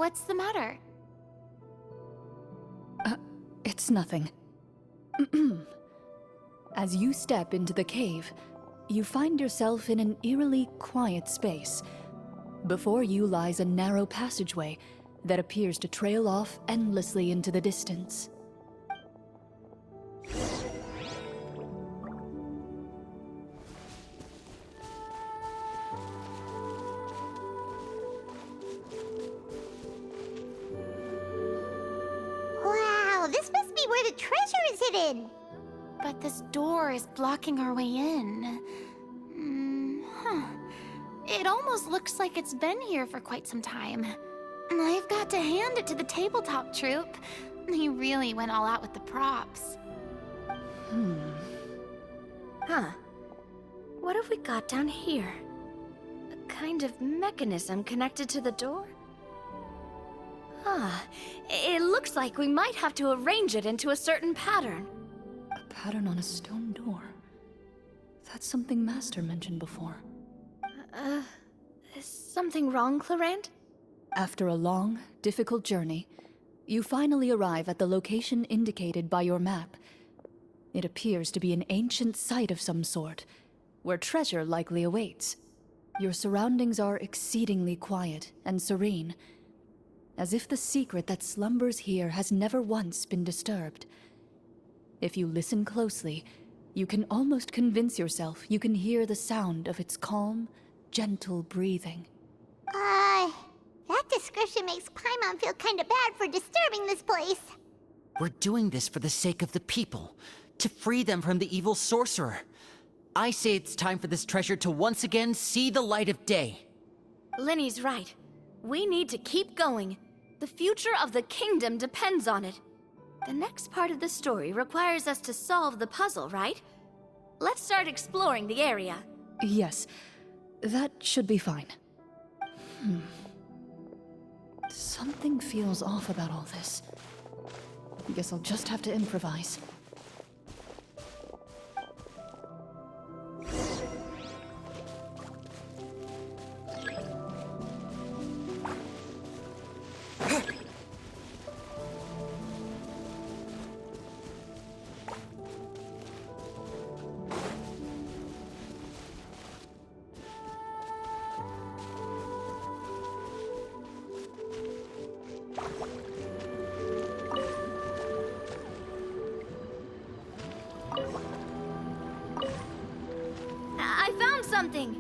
What's the matter? It's nothing. As you step into the cave, you find yourself in an eerily quiet space. Before you lies a narrow passageway that appears to trail off endlessly into the distance. Wow, this must be where the treasure is hidden. But this door is blocking our way in. It almost looks like it's been here for quite some time. I've got to hand it to the tabletop troupe. They really went all out with the props. Huh. What have we got down here? A kind of mechanism connected to the door? Ah, it looks like we might have to arrange it into a certain pattern. A pattern on a stone door. That's something Master mentioned before. Is something wrong, Clorinde? After a long, difficult journey, you finally arrive at the location indicated by your map. It appears to be an ancient site of some sort, where treasure likely awaits. Your surroundings are exceedingly quiet and serene, as if the secret that slumbers here has never once been disturbed. If you listen closely, you can almost convince yourself you can hear the sound of its calm, gentle breathing. That description makes Paimon feel kinda bad for disturbing this place. We're doing this for the sake of the people, to free them from the evil sorcerer. I say it's time for this treasure to once again see the light of day. Linny's right. We need to keep going. The future of the kingdom depends on it. The next part of the story requires us to solve the puzzle, right? Let's start exploring the area. Yes, that should be fine. Something feels off about all this. Guess I'll just have to improvise. I found something!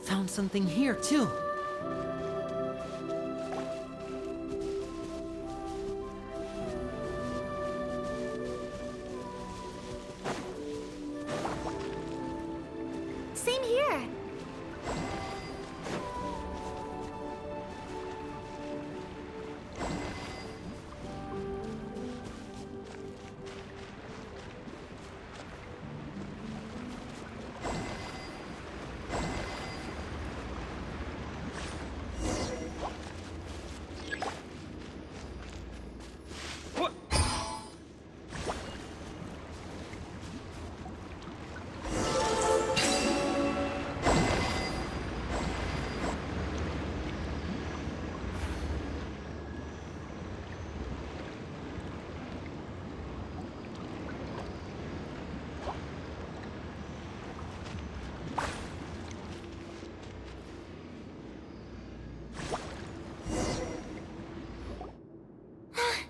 Found something here, too. Same here.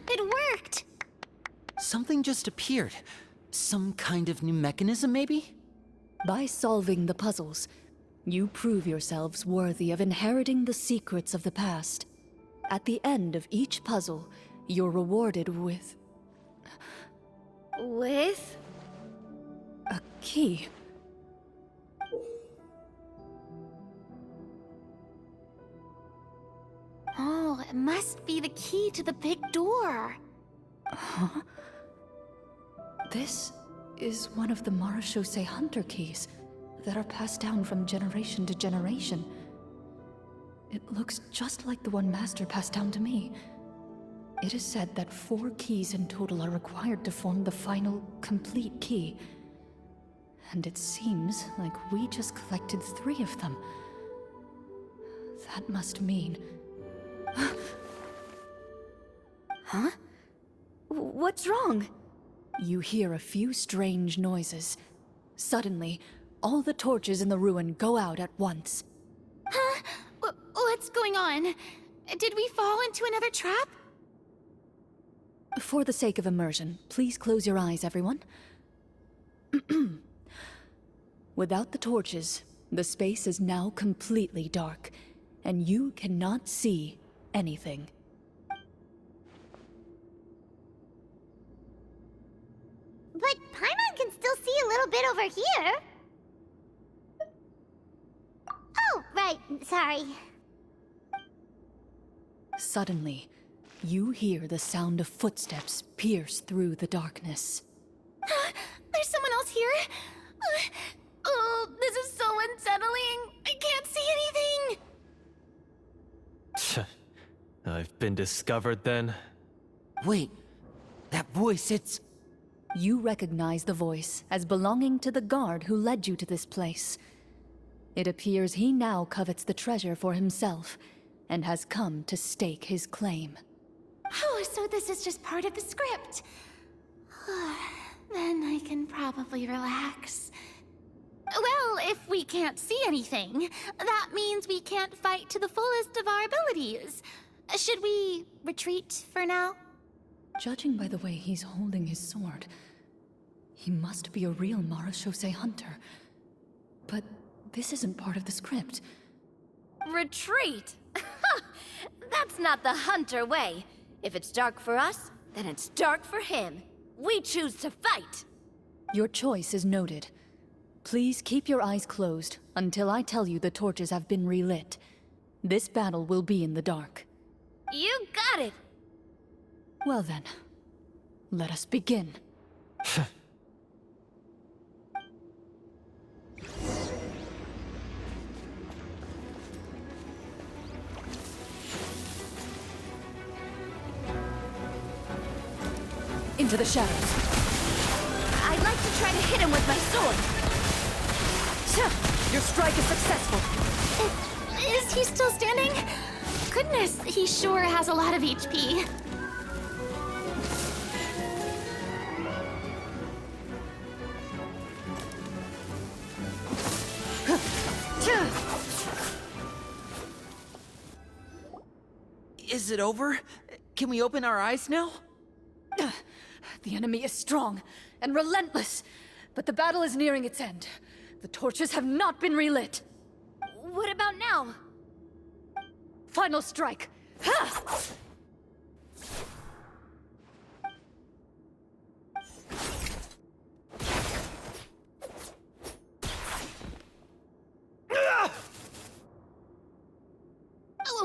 It worked! Something just appeared. Some kind of new mechanism, maybe? By solving the puzzles, you prove yourselves worthy of inheriting the secrets of the past. At the end of each puzzle, you're rewarded with With? a key. Oh, it must be the key to the big door. Huh? This is one of the Marechaussee Hunter keys that are passed down from generation to generation. It looks just like the one Master passed down to me. It is said that 4 keys in total are required to form the final, complete key. And it seems like we just collected 3 of them. That must mean... Huh? What's wrong? You hear a few strange noises. Suddenly, all the torches in the ruin go out at once. Huh? What's going on? Did we fall into another trap? For the sake of immersion, please close your eyes, everyone. Without the torches, the space is now completely dark, and you cannot see anything. But Paimon can still see a little bit over here. Oh, right. Sorry. Suddenly, you hear the sound of footsteps pierce through the darkness. There's someone else here? Oh, this is so unsettling. I can't see anything. I've been discovered then? Wait, that voice, it's... You recognize the voice as belonging to the guard who led you to this place. It appears he now covets the treasure for himself, and has come to stake his claim. Oh, so this is just part of the script. Then I can probably relax. Well, if we can't see anything, that means we can't fight to the fullest of our abilities. Should we retreat for now? Judging by the way he's holding his sword, he must be a real Marachose hunter. But this isn't part of the script. Retreat? That's not the hunter way. If it's dark for us, then it's dark for him. We choose to fight. Your choice is noted. Please keep your eyes closed until I tell you the torches have been relit. This battle will be in the dark. You got it! Well then, let us begin. Into the shadows. I'd like to try to hit him with my sword. Your strike is successful. Is he still standing? Goodness, he sure has a lot of HP. Is it over? Can we open our eyes now? The enemy is strong and relentless, but the battle is nearing its end. The torches have not been relit. What about now? Final strike. Ha!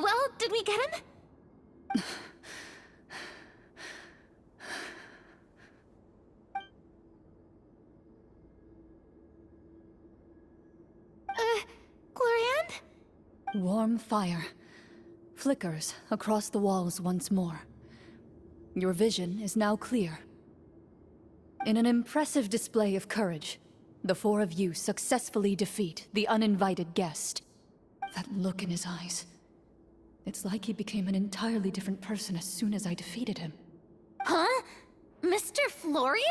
Well, did we get him? Clorinde? Warm fire flickers across the walls once more. Your vision is now clear. In an impressive display of courage, the four of you successfully defeat the uninvited guest. That look in his eyes. It's like he became an entirely different person as soon as I defeated him. Huh? Mr. Florian?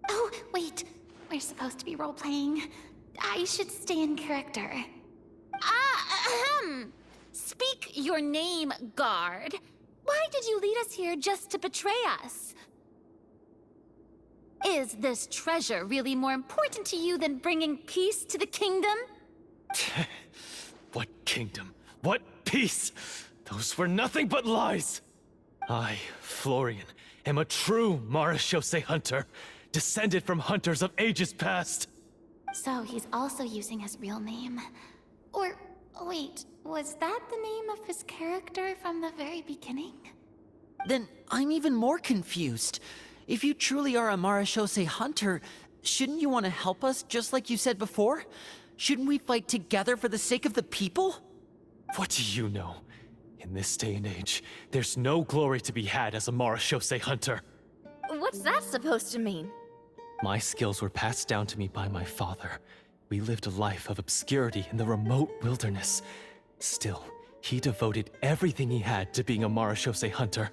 Oh, wait. We're supposed to be role-playing. I should stay in character. Speak your name, guard. Why did you lead us here just to betray us? Is this treasure really more important to you than bringing peace to the kingdom? What kingdom? What peace? Those were nothing but lies! I, Florian, am a true Marachose hunter, descended from hunters of ages past. So he's also using his real name. Or, wait, was that the name of his character from the very beginning? Then I'm even more confused. If you truly are a Marachose hunter, shouldn't you want to help us just like you said before? Shouldn't we fight together for the sake of the people? What do you know? In this day and age, there's no glory to be had as a Marachose hunter. What's that supposed to mean? My skills were passed down to me by my father. We lived a life of obscurity in the remote wilderness. Still, He devoted everything he had to being a Marashose hunter.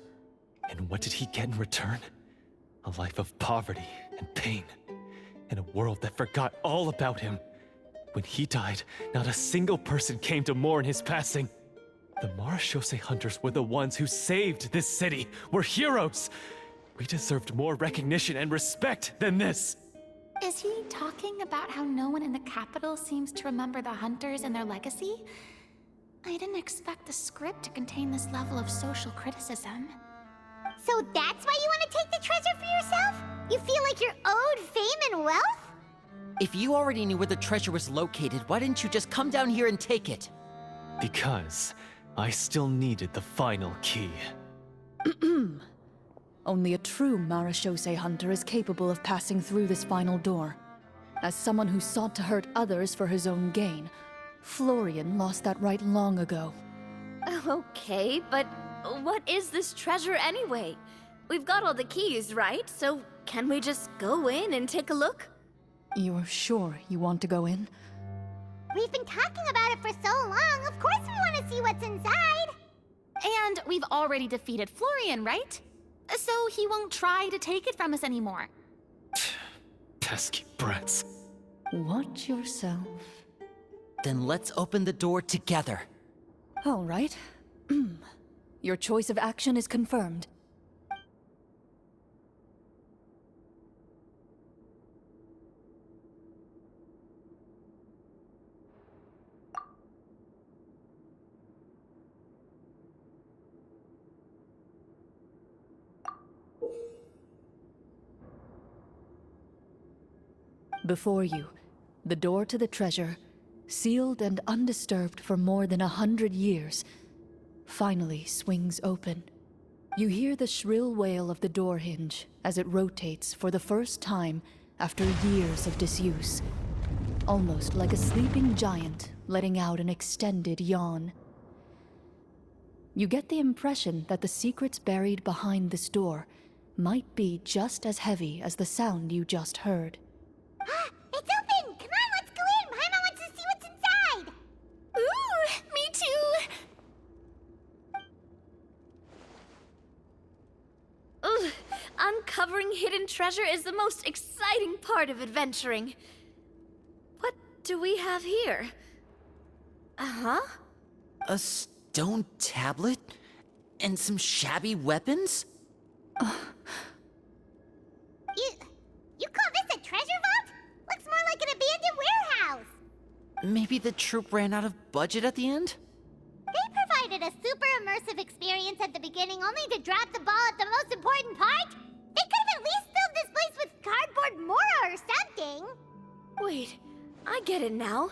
And what did he get in return? A life of poverty and pain. In a world that forgot all about him. When he died, not a single person came to mourn his passing. The Marashose hunters were the ones who saved this city. We're heroes. We deserved more recognition and respect than this. Is he talking about how no one in the capital seems to remember the hunters and their legacy? I didn't expect the script to contain this level of social criticism. So that's why you want to take the treasure for yourself? You feel like you're owed fame and wealth? If you already knew where the treasure was located, why didn't you just come down here and take it? Because I still needed the final key. Only a true Marashose hunter is capable of passing through this final door. As someone who sought to hurt others for his own gain, Florian lost that right long ago. Okay, but what is this treasure anyway? We've got all the keys, right? So can we just go in and take a look? You're sure you want to go in? We've been talking about it for so long, of course we want to see what's inside! And we've already defeated Florian, right? So he won't try to take it from us anymore. Pesky brats. Watch yourself. Then let's open the door together. All right. Your choice of action is confirmed. Before you, the door to the treasure, sealed and undisturbed for more than 100 years, finally swings open. You hear the shrill wail of the door hinge as it rotates for the first time after years of disuse, almost like a sleeping giant letting out an extended yawn. You get the impression that the secrets buried behind this door might be just as heavy as the sound you just heard. It's open! Come on, let's go in! Paimon wants to see what's inside! Ooh, me too! Ugh, uncovering hidden treasure is the most exciting part of adventuring. What do we have here? Uh-huh. A stone tablet? And some shabby weapons? You call this a treasure vault? Looks more like an abandoned warehouse! Maybe the troop ran out of budget at the end? They provided a super immersive experience at the beginning only to drop the ball at the most important part? They could have at least filled this place with cardboard mora or something! Wait, I get it now.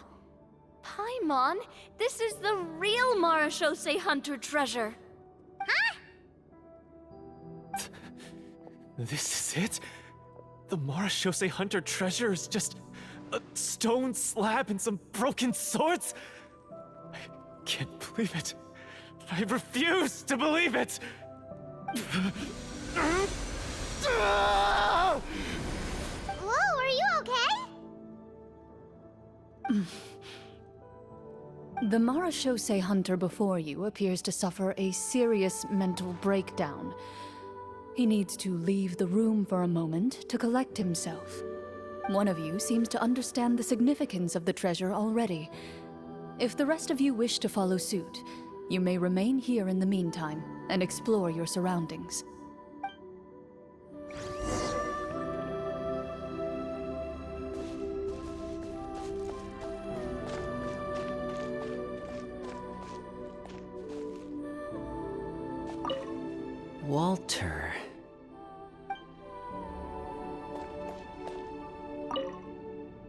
Paimon, this is the real Marashose hunter treasure. Huh? This is it? The Marashose hunter treasure is just a stone slab and some broken swords? I can't believe it. I refuse to believe it! Whoa, are you okay? The Marashose hunter before you appears to suffer a serious mental breakdown. He needs to leave the room for a moment to collect himself. One of you seems to understand the significance of the treasure already. If the rest of you wish to follow suit, you may remain here in the meantime and explore your surroundings. Walter.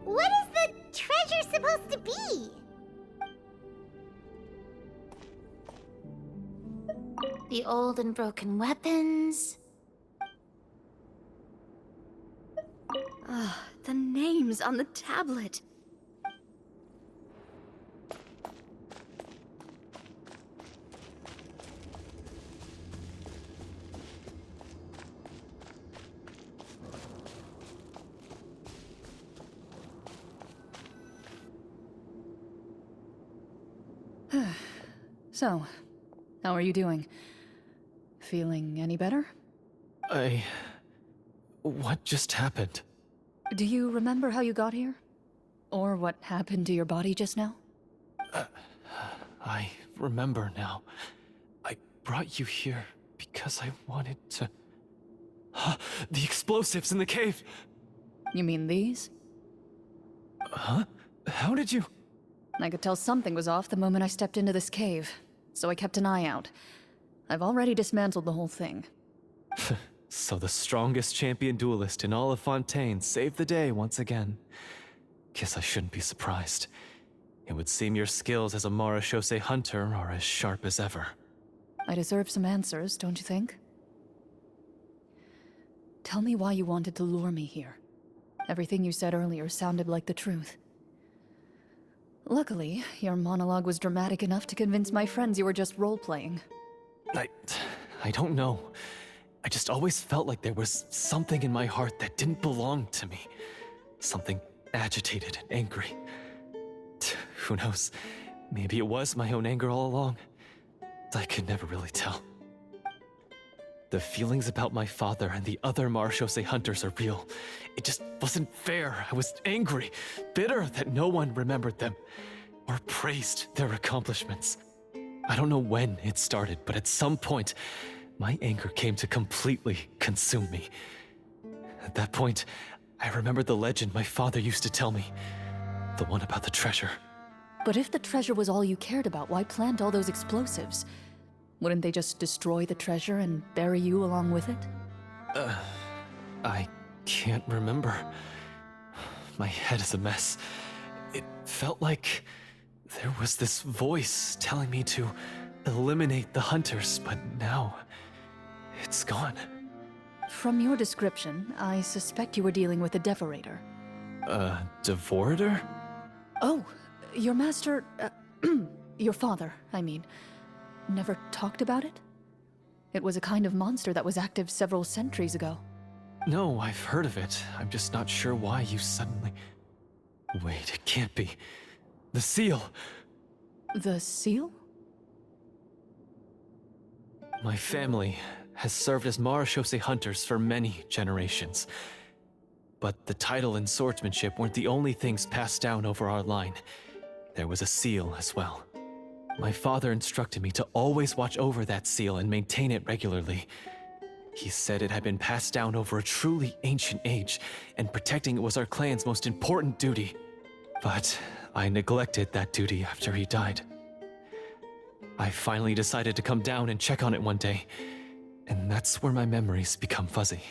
What is the treasure supposed to be? The old and broken weapons. The names on the tablet. So, how are you doing? Feeling any better? What just happened? Do you remember how you got here? Or what happened to your body just now? I remember now. I brought you here because I wanted to... The explosives in the cave! You mean these? Huh? How did you... I could tell something was off the moment I stepped into this cave, so I kept an eye out. I've already dismantled the whole thing. So the strongest champion duelist in all of Fontaine saved the day once again. Guess I shouldn't be surprised. It would seem your skills as a Marechaussee hunter are as sharp as ever. I deserve some answers, don't you think? Tell me why you wanted to lure me here. Everything you said earlier sounded like the truth. Luckily, your monologue was dramatic enough to convince my friends you were just role-playing. I don't know. I just always felt like there was something in my heart that didn't belong to me. Something agitated and angry. Who knows? Maybe it was my own anger all along. I could never really tell. The feelings about my father and the other Marechaussee hunters are real. It just wasn't fair. I was angry, bitter that no one remembered them or praised their accomplishments. I don't know when it started, but at some point, my anger came to completely consume me. At that point, I remembered the legend my father used to tell me. The one about the treasure. But if the treasure was all you cared about, why plant all those explosives? Wouldn't they just destroy the treasure and bury you along with it? I can't remember. My head is a mess. It felt like there was this voice telling me to eliminate the hunters, but now it's gone. From your description, I suspect you were dealing with a Devorator. Devorator? Oh, your master... your father, I mean. Never talked about it? It was a kind of monster that was active several centuries ago. No, I've heard of it. I'm just not sure why you suddenly... Wait, it can't be. The seal! The seal? My family has served as Marechaussee hunters for many generations. But the title and swordsmanship weren't the only things passed down over our line. There was a seal as well. My father instructed me to always watch over that seal and maintain it regularly. He said it had been passed down over a truly ancient age, and protecting it was our clan's most important duty. But I neglected that duty after he died. I finally decided to come down and check on it one day, and that's where my memories become fuzzy.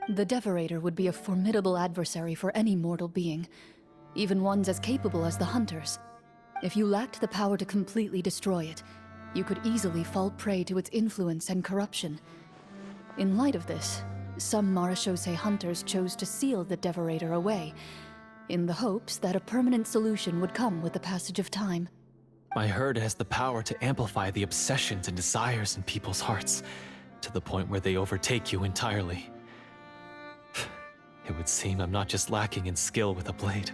The Devorator would be a formidable adversary for any mortal being, even ones as capable as the Hunters. If you lacked the power to completely destroy it, you could easily fall prey to its influence and corruption. In light of this, some Marechaussee hunters chose to seal the Devorator away, in the hopes that a permanent solution would come with the passage of time. I heard it has the power to amplify the obsessions and desires in people's hearts, to the point where they overtake you entirely. It would seem I'm not just lacking in skill with a blade,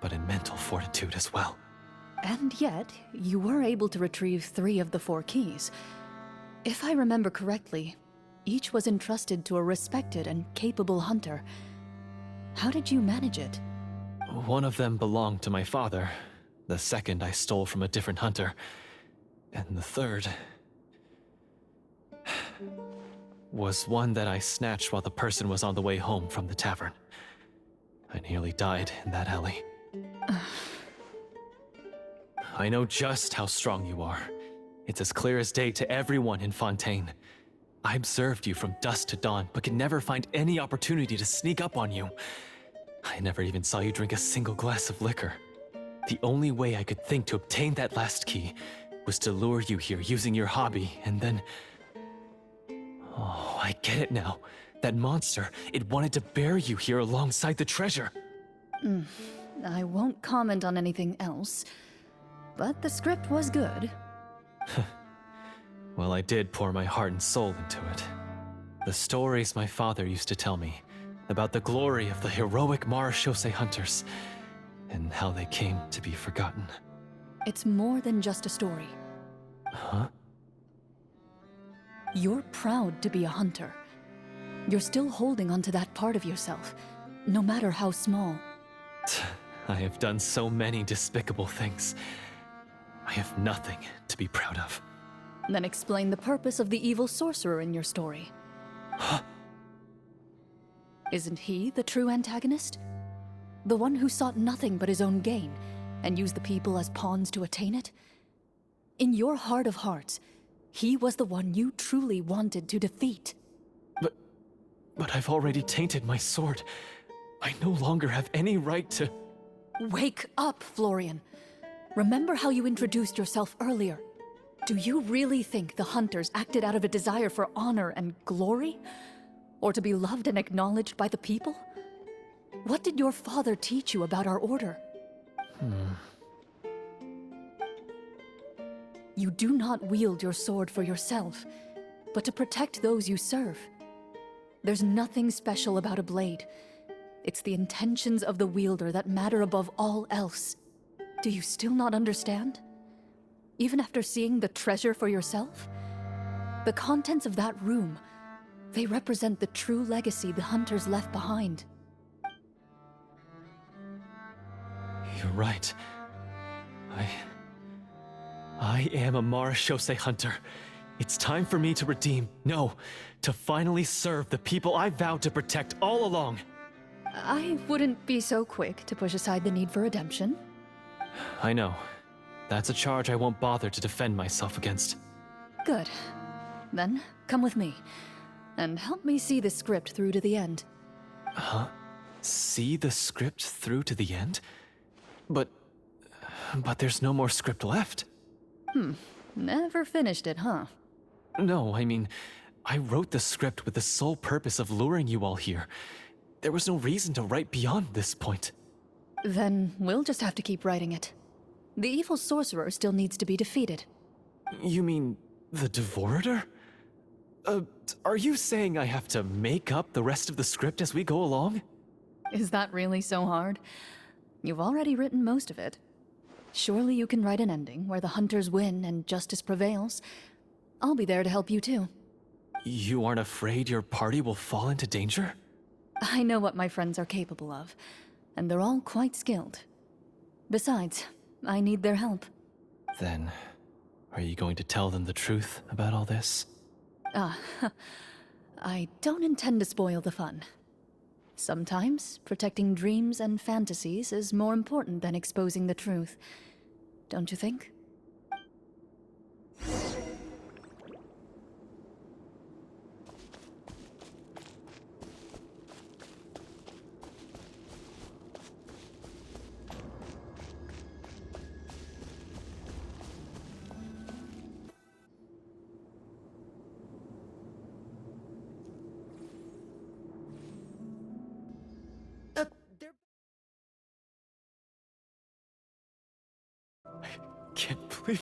but in mental fortitude as well. And yet, you were able to retrieve 3 of the 4 keys. If I remember correctly, each was entrusted to a respected and capable hunter. How did you manage it? One of them belonged to my father. The second I stole from a different hunter. And the third... was one that I snatched while the person was on the way home from the tavern. I nearly died in that alley. I know just how strong you are. It's as clear as day to everyone in Fontaine. I observed you from dusk to dawn, but could never find any opportunity to sneak up on you. I never even saw you drink a single glass of liquor. The only way I could think to obtain that last key was to lure you here using your hobby, and then... Oh, I get it now. That monster, it wanted to bury you here alongside the treasure. I won't comment on anything else, but the script was good. Well, I did pour my heart and soul into it. The stories my father used to tell me about the glory of the heroic Marechaussee hunters and how they came to be forgotten. It's more than just a story. Huh? You're proud to be a hunter. You're still holding onto that part of yourself, no matter how small. I have done so many despicable things. I have nothing to be proud of. Then explain the purpose of the evil sorcerer in your story. Huh? Isn't he the true antagonist? The one who sought nothing but his own gain, and used the people as pawns to attain it? In your heart of hearts, he was the one you truly wanted to defeat. But I've already tainted my sword. I no longer have any right to... Wake up, Florian. Remember how you introduced yourself earlier. Do you really think the hunters acted out of a desire for honor and glory? Or to be loved and acknowledged by the people? What did your father teach you about our order? You do not wield your sword for yourself, but to protect those you serve. There's nothing special about a blade. It's the intentions of the wielder that matter above all else. Do you still not understand? Even after seeing the treasure for yourself? The contents of that room, they represent the true legacy the hunters left behind. You're right. I am a Marashose hunter. It's time for me to redeem, no, to finally serve the people I vowed to protect all along. I wouldn't be so quick to push aside the need for redemption. I know. That's a charge I won't bother to defend myself against. Good. Then, come with me, and help me see the script through to the end. Huh? See the script through to the end? But there's no more script left. Never finished it, huh? No, I mean, I wrote the script with the sole purpose of luring you all here. There was no reason to write beyond this point. Then we'll just have to keep writing it. The evil sorcerer still needs to be defeated. You mean the Devorator? Are you saying I have to make up the rest of the script as we go along? Is that really so hard? You've already written most of it. Surely you can write an ending where the hunters win and justice prevails. I'll be there to help you too. You aren't afraid your party will fall into danger? I know what my friends are capable of, and they're all quite skilled. Besides, I need their help. Then, are you going to tell them the truth about all this? I don't intend to spoil the fun. Sometimes, protecting dreams and fantasies is more important than exposing the truth. Don't you think? Can't believe